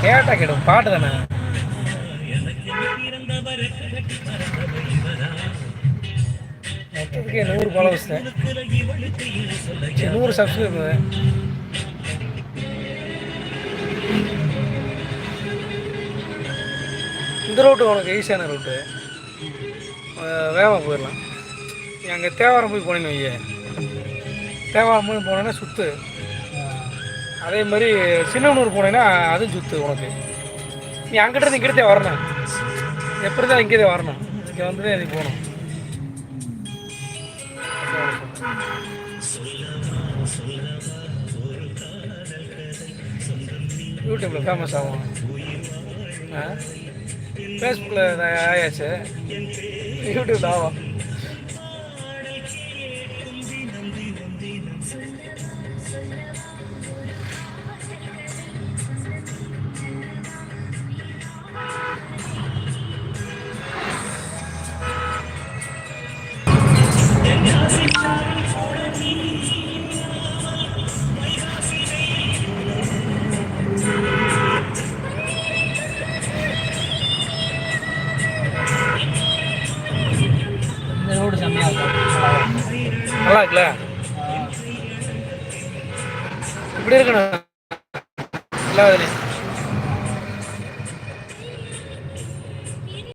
கேட்டா கேடும் பாட்டு தானே. மொத்தத்துக்கு 100 ஃபாலோவர்ஸ், 100 சப்ஸ்கிரைபர். இந்த ரூட்டு உனக்கு ஈஸியான ரூட்டு, வேகமாக போயிடலாம். அங்கே தேவாரம் போய் போனேன்னு வைய, தேவாரம் போய் போனேன்னா சுற்று. அதே மாதிரி சின்னனூர் போனேன்னா அதுவும் சுற்று உனக்கு. நீ அங்கிட்ட இங்கிட்டே வரணும், எப்படி தான் இங்கே வரணும், இங்கே வந்து நீ போகணும். யூடியூப்பில் ஃபேமஸ் ஆகும், ஃபேஸ்புக்கில் ஆயாச்சு, யூடியூப் ஆகும். நல்லா இருக்குல்ல, இப்படி இருக்கணும் எல்லா இதுலையும்.